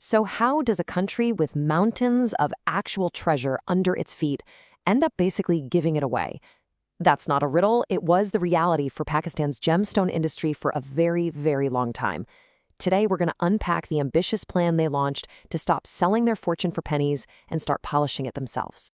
So how does a country with mountains of actual treasure under its feet end up basically giving it away? That's not a riddle. It was the reality for Pakistan's gemstone industry for a very, very long time. Today, we're going to unpack the ambitious plan they launched to stop selling their fortune for pennies and start polishing it themselves.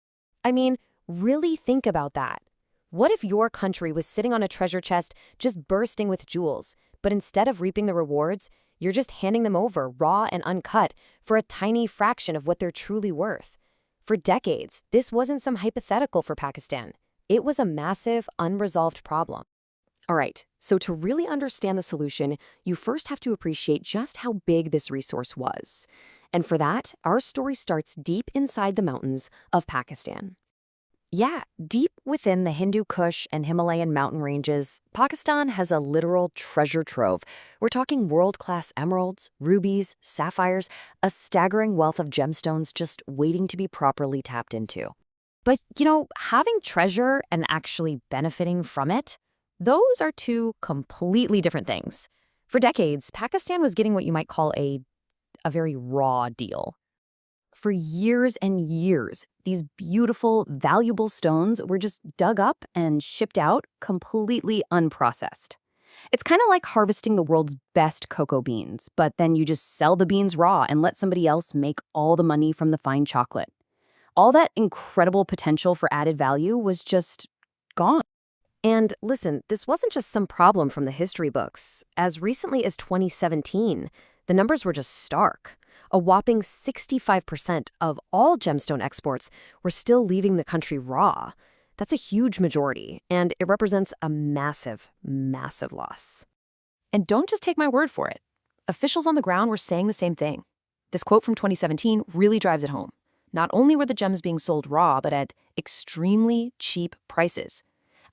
I mean, really think about that. What if your country was sitting on a treasure chest just bursting with jewels, but instead of reaping the rewards, you're just handing them over raw and uncut for a tiny fraction of what they're truly worth? For decades, this wasn't some hypothetical for Pakistan. It was a massive, unresolved problem. All right, so to really understand the solution, you first have to appreciate just how big this resource was. And for that, our story starts deep inside the mountains of Pakistan. Yeah, deep within the Hindu Kush and Himalayan mountain ranges, Pakistan has a literal treasure trove. We're talking world-class emeralds, rubies, sapphires, a staggering wealth of gemstones just waiting to be properly tapped into. But, having treasure and actually benefiting from it, those are two completely different things. For decades, Pakistan was getting what you might call a very raw deal. For years and years, these beautiful, valuable stones were just dug up and shipped out completely unprocessed. It's kind of like harvesting the world's best cocoa beans, but then you just sell the beans raw and let somebody else make all the money from the fine chocolate. All that incredible potential for added value was just gone. And listen, this wasn't just some problem from the history books. As recently as 2017, the numbers were just stark. A whopping 65% of all gemstone exports were still leaving the country raw. That's a huge majority, and it represents a massive, massive loss. And don't just take my word for it. Officials on the ground were saying the same thing. This quote from 2017 really drives it home. Not only were the gems being sold raw, but at extremely cheap prices.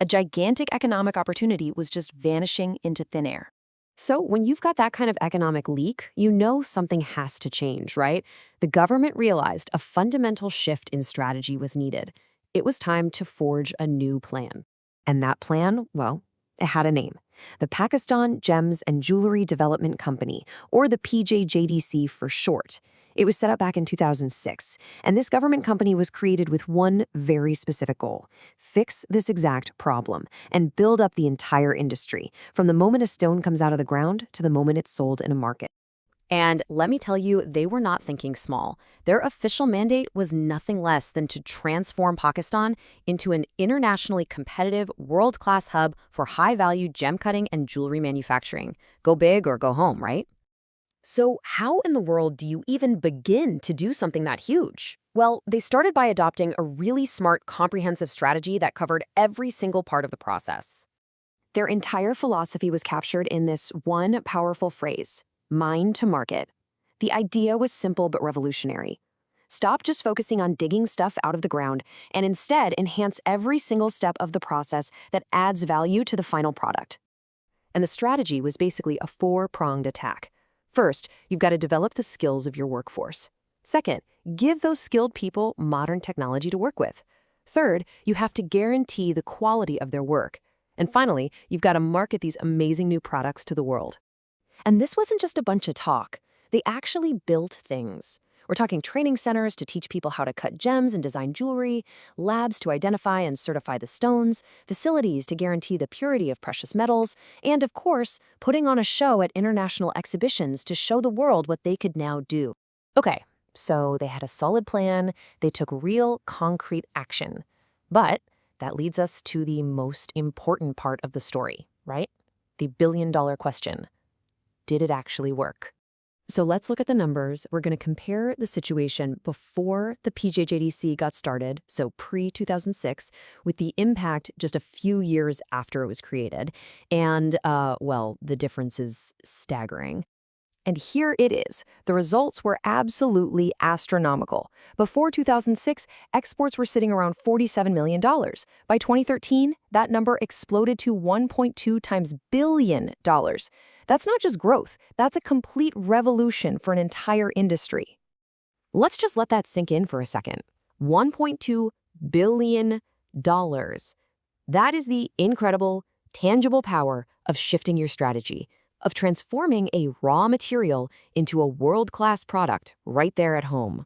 A gigantic economic opportunity was just vanishing into thin air. So when you've got that kind of economic leak, you know something has to change, right? The government realized a fundamental shift in strategy was needed. It was time to forge a new plan. And that plan, well, it had a name. The Pakistan Gems and Jewellery Development Company, or the PGJDC for short. It was set up back in 2006, and this government company was created with one very specific goal: fix this exact problem and build up the entire industry, from the moment a stone comes out of the ground to the moment it's sold in a market. And let me tell you, they were not thinking small. Their official mandate was nothing less than to transform Pakistan into an internationally competitive, world-class hub for high-value gem cutting and jewelry manufacturing. Go big or go home, right? So how in the world do you even begin to do something that huge? Well, they started by adopting a really smart, comprehensive strategy that covered every single part of the process. Their entire philosophy was captured in this one powerful phrase: mine to market. The idea was simple but revolutionary. Stop just focusing on digging stuff out of the ground and instead enhance every single step of the process that adds value to the final product. And the strategy was basically a four-pronged attack. First, you've got to develop the skills of your workforce. Second, give those skilled people modern technology to work with. Third, you have to guarantee the quality of their work. And finally, you've got to market these amazing new products to the world. And this wasn't just a bunch of talk. They actually built things. We're talking training centers to teach people how to cut gems and design jewelry, labs to identify and certify the stones, facilities to guarantee the purity of precious metals, and of course, putting on a show at international exhibitions to show the world what they could now do. Okay, so they had a solid plan, they took real, concrete action. But that leads us to the most important part of the story, right? The billion-dollar question. Did it actually work? So let's look at the numbers. We're going to compare the situation before the PGJDC got started, so pre-2006, with the impact just a few years after it was created. And, well, the difference is staggering. And here it is. The results were absolutely astronomical. Before 2006, exports were sitting around $47 million. By 2013, that number exploded to 1.2 times billion dollars. That's not just growth, that's a complete revolution for an entire industry. Let's just let that sink in for a second. $1.2 billion. That is the incredible, tangible power of shifting your strategy. of transforming a raw material into a world-class product right there at home.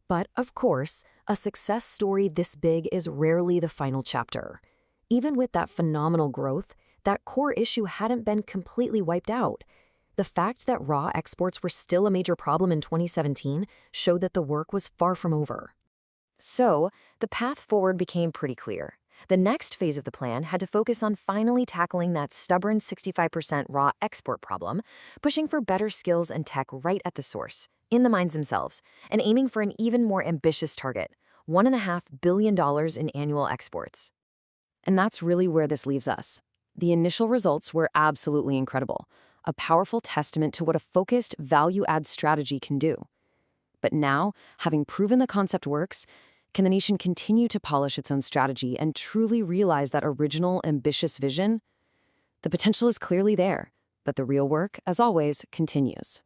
But, of course, a success story this big is rarely the final chapter. Even with that phenomenal growth, that core issue hadn't been completely wiped out. The fact that raw exports were still a major problem in 2017 showed that the work was far from over. So, the path forward became pretty clear. The next phase of the plan had to focus on finally tackling that stubborn 65% raw export problem, pushing for better skills and tech right at the source, in the mines themselves, and aiming for an even more ambitious target, $1.5 billion in annual exports. And that's really where this leaves us. The initial results were absolutely incredible, a powerful testament to what a focused, value-add strategy can do. But now, having proven the concept works, can the nation continue to polish its own strategy and truly realize that original, ambitious vision? The potential is clearly there, but the real work, as always, continues.